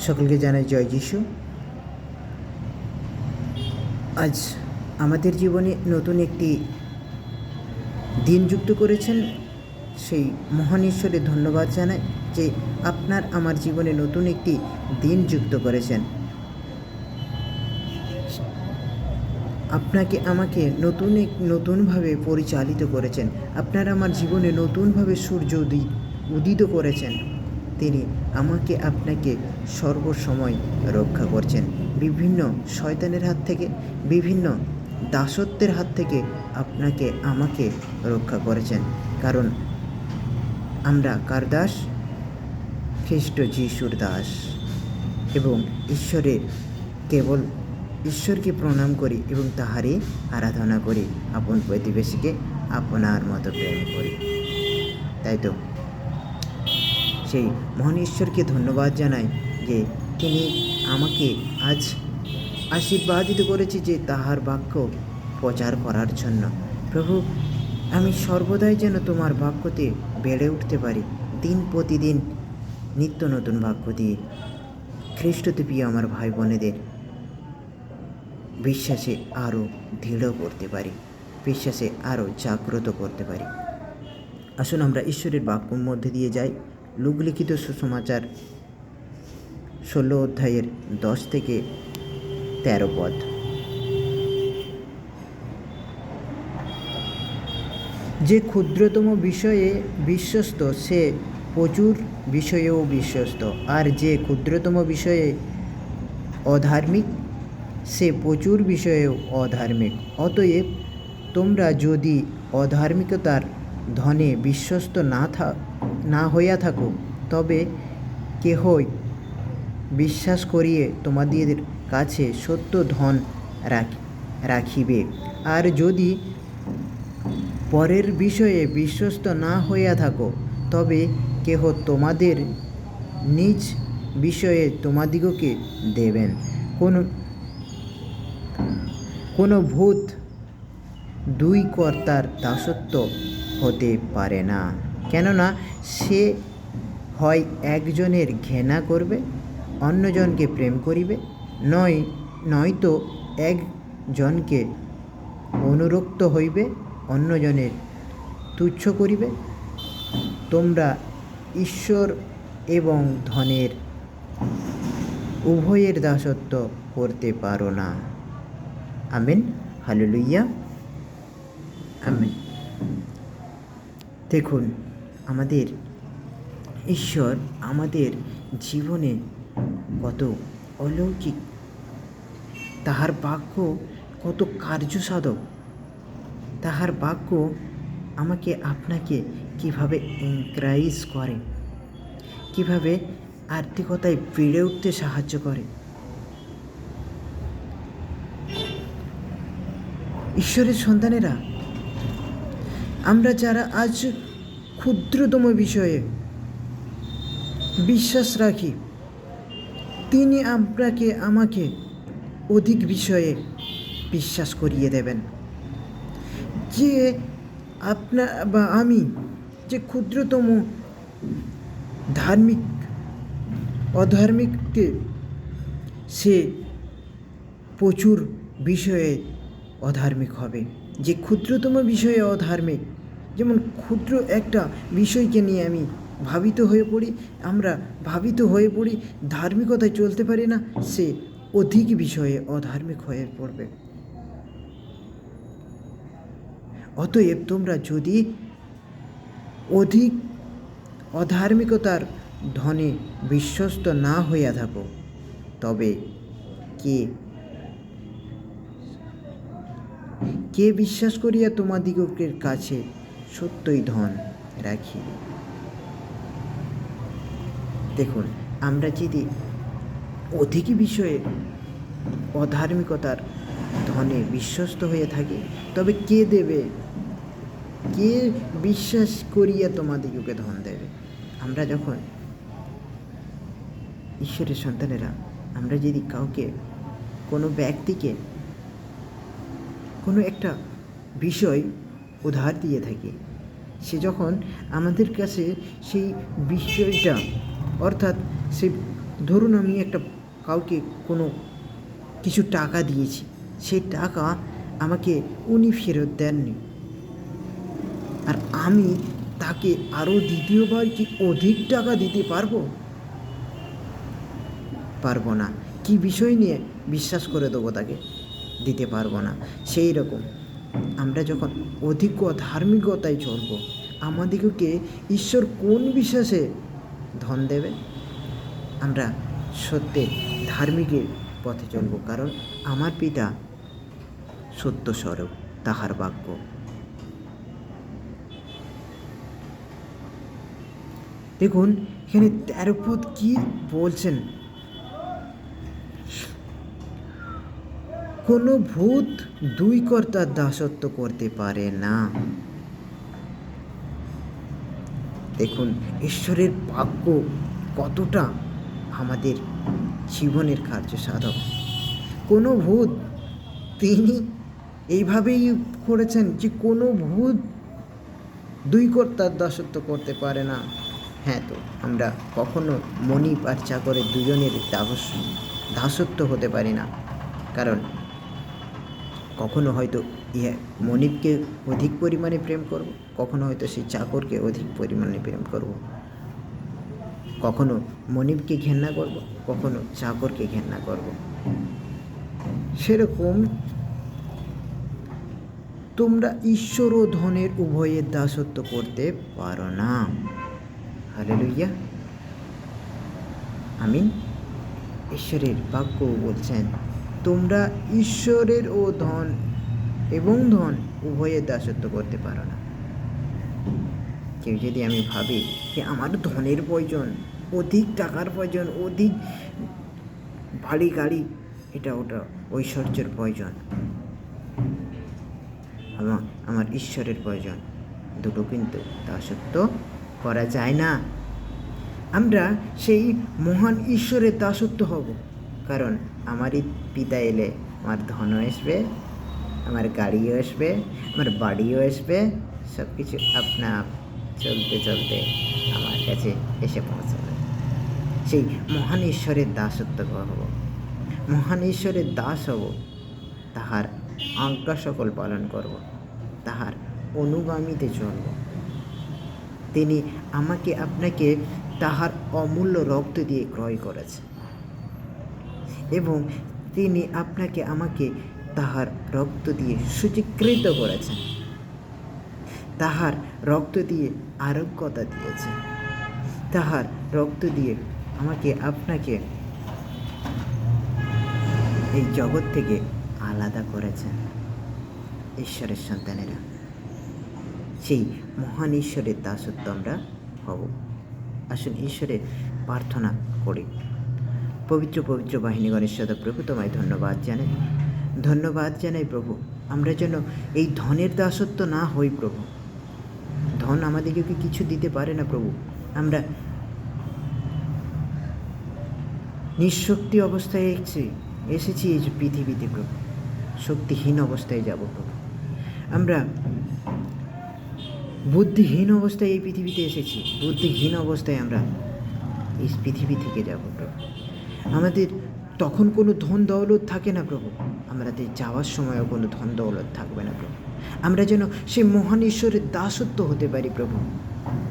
সকলকে জানাই জয় যিশু। আজ আমাদের জীবনে নতুন একটি দিন যুক্ত করেছেন, সেই মহান ঈশ্বরের ধন্যবাদ জানাই যে আপনার আমার জীবনে নতুন একটি দিন যুক্ত করেছেন। আপনাকে আমাকে নতুনভাবে পরিচালিত করেছেন। আপনার আমার জীবনে নতুনভাবে সূর্য উদিত করেছেন। তিনি আমাকে আপনাকে সর্বসময় রক্ষা করছেন। বিভিন্ন শয়তানের হাত থেকে, বিভিন্ন দাসত্বের হাত থেকে আপনাকে আমাকে রক্ষা করেছেন। কারণ আমরা কার দাস? খ্রিস্ট যিশুর দাস। এবং কেবল ঈশ্বরকে প্রণাম করি এবং তাহারই আরাধনা করি, আপন প্রতিবেশীকে আপনার মতো প্রেম করি। তাই তো সেই মহান ঈশ্বরকে ধন্যবাদ জানাই যে তিনি আমাকে আজ আশীর্বাদিত করেছে যে তাহার বাক্য প্রচার করার জন্য। প্রভু, আমি সর্বদাই যেন তোমার বাক্যতে বেড়ে উঠতে পারি, দিন প্রতিদিন নিত্য নতুন বাক্য দিয়ে খ্রিস্টতে প্রিয় আমার ভাই বোনেদের বিশ্বাসে আরও দৃঢ় করতে পারি, বিশ্বাসে আরও জাগ্রত করতে পারি। আসুন আমরা ঈশ্বরের বাক্যর মধ্যে দিয়ে যাই। লূক লিখিত সুসমাচার 16 অধ্যায়ের 10 থেকে 13 পদ। যে ক্ষুদ্রতম বিষয়ে বিশ্বস্ত সে প্রচুর বিষয়েও বিশ্বস্ত, আর যে ক্ষুদ্রতম বিষয়ে অধার্মিক সে প্রচুর বিষয়েও অধার্মিক। অতএব তোমরা যদি অধার্মিকতার ধনে বিশ্বস্ত না হইয়া থাকো, তবে কেহই বিশ্বাস করিয়ে তোমাদের কাছে সত্য ধন রাখিবে। আর যদি পরের বিষয়ে বিশ্বস্ত না হইয়া থাকো, তবে কেহ তোমাদের নিজ বিষয়ে তোমাদিগকে দেবেন। কোনো ভূত দুই কর্তার দাসত্ব হতে পারে না, কেননা সে হয় একজনের ঘৃণা করবে, অন্যজনকে প্রেম করিবে, নয়তো একজনকে অনুরক্ত হইবে, অন্যজনের তুচ্ছ করিবে। তোমরা ঈশ্বর এবং ধনের উভয়ের দাসত্ব করতে পারো না। Amen, hallelujah, amen. দেখুন, আমাদের ঈশ্বর আমাদের জীবনে কত অলৌকিক, তাহার বাক্য কত কার্যসাধক, তাহার বাক্য আমাকে আপনাকে কিভাবে এনকারেজ করে, কিভাবে আত্মিকতায় বেড়ে উঠতে সাহায্য করে। ঈশ্বরের সন্তানেরা, আমরা যারা আজ ক্ষুদ্রতম বিষয়ে বিশ্বাস রাখি, তিনি আমাকে অধিক বিষয়ে বিশ্বাস করিয়ে দেবেন। যে আপনার বা আমি যে ক্ষুদ্রতম অধার্মিককে সে প্রচুর বিষয়ে অধার্মিক হবে। যে ক্ষুদ্রতম বিষয়ে অধার্মিক, যেমন ক্ষুদ্র একটা বিষয়কে নিয়ে আমরা ভাবিত হয়ে পড়ি, ধার্মিকতায় চলতে পারি না, সে অধিক বিষয়ে অধার্মিক হয়ে পড়বে। অতএব তোমরা যদি অধিক অধার্মিকতার ধনে বিশ্বস্ত না হইয়া থাকো, তবে কে বিশ্বাস করিয়া তোমাদিগের কাছে সত্যই ধন রাখিবে। দেখুন, আমরা যদি অধিক বিষয়ে অধার্মিকতার ধনে বিশ্বস্ত হয়ে থাকি, তবে কে দেবে? কে বিশ্বাস করিয়া তোমাদিগকে ধন দেবে? আমরা যখন ঈশ্বরের সন্তানেরা, আমরা যদি কাউকে, কোনো ব্যক্তিকে কোনো একটা বিষয় উধার দিয়ে থাকি, সে যখন আমাদের কাছে সেই বিষয়টা, অর্থাৎ সেই ধরুন আমি একটা কাউকে কোনো কিছু টাকা দিয়েছি, সেই টাকা আমাকে উনি ফেরত দেননি, আর আমি তাকে আরও দ্বিতীয়বার কি অধিক টাকা দিতে পারবো? পারবো না। কি বিষয় নিয়ে বিশ্বাস করে দেবো তাকে? দিতে পারবো না। সেই রকম আমরা যখন অধিক ধার্মিকতায় চলব, আমাদিগকে ঈশ্বর কোন বিশ্বাসে ধন দেবে? আমরা সত্যের ধার্মিকের পথে চলব, কারণ আমার পিতা সত্য স্বরূপ, তাহার বাক্য। দেখুন এখানে 13 পদ কি বলছেন, কোনো ভূত দুই কর্তার দাসত্ব করতে পারে না। দেখুন ঈশ্বরের বাক্য কতটা আমাদের জীবনের কার্য সাধক। কোনো ভূত, তিনি এইভাবেই করেছেন যে কোনো ভূত দুই কর্তার দাসত্ব করতে পারে না। হ্যাঁ, তো আমরা কখনো মনিব আর চাকরের দুজনের দাসত্ব হতে পারি না, কারণ কখনো হয়তো মনিবকে অধিক পরিমাণে প্রেম করব, কখনো হয়তো সেই চাকরকে অধিক পরিমাণে প্রেম করব, কখনো মনিবকে ঘেন্না করব, কখনো চাকরকে ঘেন্না করব। সেরকম তোমরা ঈশ্বর ও ধনের উভয়ের দাসত্ব করতে পারো না। হালেলুয়া, আমিন। ঈশ্বরের বাক্য বলছেন তোমরা ঈশ্বরের ও ধন উভয়ের দাসত্ব করতে পারো না। কেউ যদি আমি ভাবি যে আমার ধনের প্রয়োজন, অধিক টাকার প্রয়োজন, অধিক বাড়ি গাড়ি, এটা ওটা ঐশ্বর্যের প্রয়োজন, আমার ঈশ্বরের প্রয়োজন, দুটো কিন্তু দাসত্ব করা যায় না। আমরা সেই মহান ঈশ্বরের দাসত্ব হব, কারণ আমারই পিতা এলে আমার ধনও আসবে, আমার গাড়িও আসবে, আমার বাড়িও আসবে, সব কিছু আপনা আপ চলতে চলতে আমার কাছে এসে পৌঁছাবে। সেই মহান ঈশ্বরের দাসত্ব হব, মহান ঈশ্বরের দাস হব, তাহার আজ্ঞা সকল পালন করব, তাহার অনুগামীতে চলব। তিনি আমাকে আপনাকে তাহার অমূল্য রক্ত দিয়ে ক্রয় করেছে, এবং তিনি আপনাকে আমাকে তাহার রক্ত দিয়ে সুচিকৃত করেছেন, তাহার রক্ত দিয়ে আরোগ্যতা দিয়েছেন, তাহার রক্ত দিয়ে আমাকে আপনাকে এই জগৎ থেকে আলাদা করেছেন। ঈশ্বরের সন্তানেরা সেই মহান ঈশ্বরের দাসত্ব আমরা হব। আসুন ঈশ্বরের প্রার্থনা করি। পবিত্র পবিত্র বাহিনীগণের সদা প্রভু, তোমায় ধন্যবাদ জানাই প্রভু। আমরা যেন এই ধনের দাসত্ব না হই প্রভু। ধন আমাদেরকে কিছু দিতে পারে না প্রভু। আমরা নিঃশক্তি অবস্থায় এসেছি এই পৃথিবীতে প্রভু, শক্তিহীন অবস্থায় যাব প্রভু। আমরা বুদ্ধিহীন অবস্থায় এই পৃথিবীতে এসেছি, বুদ্ধিহীন অবস্থায় আমরা এই পৃথিবী থেকে যাব প্রভু। আমাদের তখন কোনো ধন দৌলত থাকে না প্রভু, আমাদের যাওয়ার সময়ও কোনো ধন দৌলত থাকবে না প্রভু। আমরা যেন সেই মহান ঈশ্বরের দাসত্ব হতে পারি প্রভু,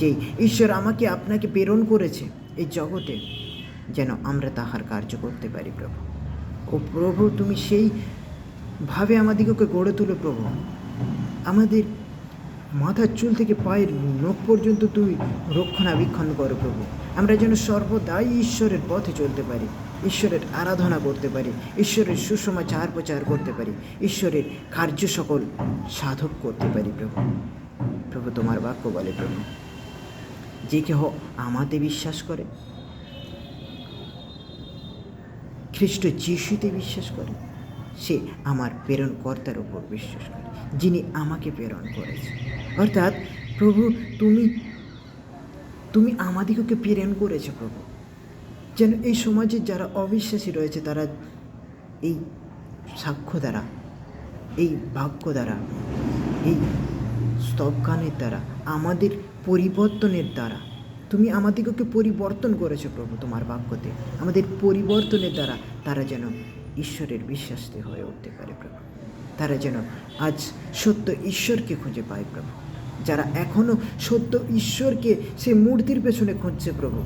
যে ঈশ্বর আমাকে আপনাকে প্রেরণ করেছে এই জগতে, যেন আমরা তাহার কার্য করতে পারি প্রভু। ও প্রভু, তুমি সেইভাবে আমাদিগকে গড়ে তোলো প্রভু। আমাদের মাথার চুল থেকে পায়ের নখ পর্যন্ত তুই রক্ষণাবেক্ষণ করো প্রভু। আমরা যেন সর্বদাই ঈশ্বরের পথে চলতে পারি, ঈশ্বরের আরাধনা করতে পারি, ঈশ্বরের সুসমাচার প্রচার করতে পারি, ঈশ্বরের কার্য সকল সাধক করতে পারি প্রভু। প্রভু, তোমার বাক্য বলে প্রভু, যে কেহ আমাতে বিশ্বাস করে, খ্রিস্ট যিশুতে বিশ্বাস করে, সে আমার প্রেরণ কর্তার উপর বিশ্বাস করে, যিনি আমাকে প্রেরণ করেছে। অর্থাৎ প্রভু, তুমি আমাদিগকে প্রেরণ করেছো প্রভু, যেন এই সমাজের যারা অবিশ্বাসী রয়েছে, তারা এই সাক্ষ্য দ্বারা, এই বাক্য দ্বারা, এই স্তবগানের দ্বারা, আমাদের পরিবর্তনের দ্বারা তুমি আমাদিগকে পরিবর্তন করেছো প্রভু তোমার বাক্যতে। আমাদের পরিবর্তনের দ্বারা তারা যেন ঈশ্বরের বিশ্বাসী হয়ে উঠতে পারে প্রভু। তারা যেন আজ সত্য ঈশ্বরকে খুঁজে পায় প্রভু। যারা এখনও সত্য ঈশ্বরকে সেই মূর্তির পেছনে খুঁজছে প্রভু,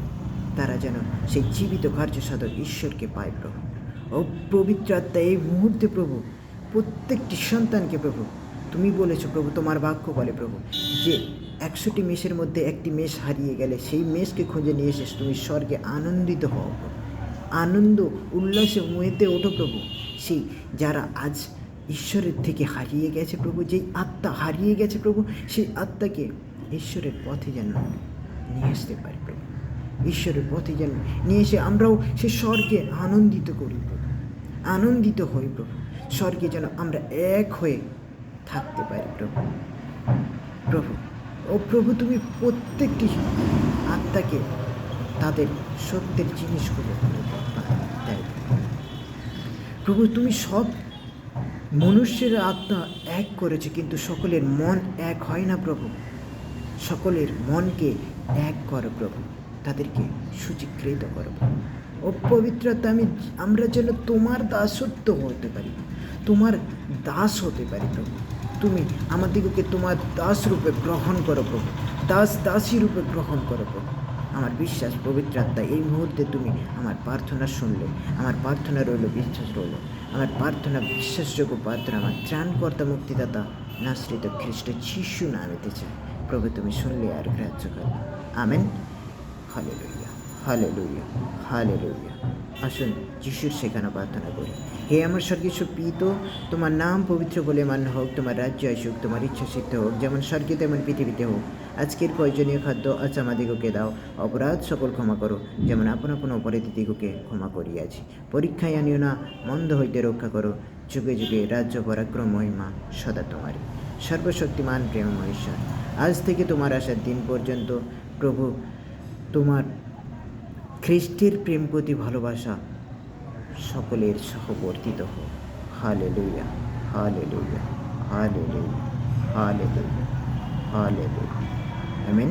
তারা যেন সেই জীবিত কার্যসাধক ঈশ্বরকে পায় প্রভু। ও পবিত্র আত্মা, এই মুহূর্তে প্রভু প্রত্যেকটি সন্তানকে প্রভু, তুমি বলেছো প্রভু, তোমার বাক্য বলে প্রভু যে 100টি মেষের মধ্যে একটি মেষ হারিয়ে গেলে সেই মেষকে খুঁজে নিয়ে এসে তুমি স্বর্গে আনন্দিত হও প্রভু। আনন্দ উল্লাসে মেতে ওঠো প্রভু। সেই যারা আজ ঈশ্বরের থেকে হারিয়ে গেছে প্রভু, যেই আত্মা হারিয়ে গেছে প্রভু, সেই আত্মাকে ঈশ্বরের পথে যেন নিয়ে আসতে পারি প্রভু। ঈশ্বরের পথে যেন নিয়ে এসে আমরাও সে স্বর্গে আনন্দিত করি প্রভু, আনন্দিত হই প্রভু। স্বর্গে যেন আমরা এক হয়ে থাকতে পারি প্রভু। প্রভু, ও প্রভু, তুমি প্রত্যেকটি আত্মাকে তাদের সত্যের জিনিসগুলো দেয় প্রভু। তুমি সব মনুষ্যের আত্মা এক করেছে, কিন্তু সকলের মন এক হয় না প্রভু। সকলের মনকে এক করো প্রভু, তাদেরকে সুচিকৃত করো প্রভু। ও পবিত্রতা, আমরা যেন তোমার দাসত্ব হতে পারি, তোমার দাস হতে পারি প্রভু। তুমি আমাদিগকে তোমার দাস রূপে গ্রহণ করো প্রভু, দাসী রূপে গ্রহণ করো প্রভু। আমার বিশ্বাস পবিত্র আত্মা, এই মুহূর্তে তুমি আমার প্রার্থনা শুনলে, আমার প্রার্থনা রইল, বিশ্বাস রইল, আমার প্রার্থনা বিশ্বাসযোগ্য প্রার্থনা আমার ত্রাণকর্তা মুক্তিদাতা নাসরিত খ্রিস্ট যিশু নামেতে চাই প্রভু, তুমি শুনলে আর গ্রাহ্য করো। আমেন। Hallelujah, hallelujah, hallelujah. আসুন যিশুর শেখানো প্রার্থনা করি। হে আমার স্বর্গীয় পিতা, তোমার নাম পবিত্র বলে মান্য হোক, তোমার রাজ্য আসুক, তোমার ইচ্ছা সিদ্ধ হোক, যেমন স্বর্গে তেমন পৃথিবীতে হোক। আজকের প্রয়োজনীয় খাদ্য আজ আমাদিগকে দাও, অপরাধ সকল ক্ষমা করো, যেমন আপন আপন অপরাধীদিগকে ক্ষমা করিয়াছি। পরীক্ষায় আনিও না, মন্দ হইতে রক্ষা করো। যুগে যুগে রাজ্য পরাক্রম মহিমা সদা তোমারই। সর্বশক্তিমান প্রেমময় ঈশ্বর, আজ থেকে তোমার আসার দিন পর্যন্ত প্রভু তোমার খ্রিস্টের প্রেম প্রতি ভালোবাসা সকলের সহবর্তিত হোক। Hallelujah, hallelujah, hallelujah, hallelujah, hallelujah. Amen.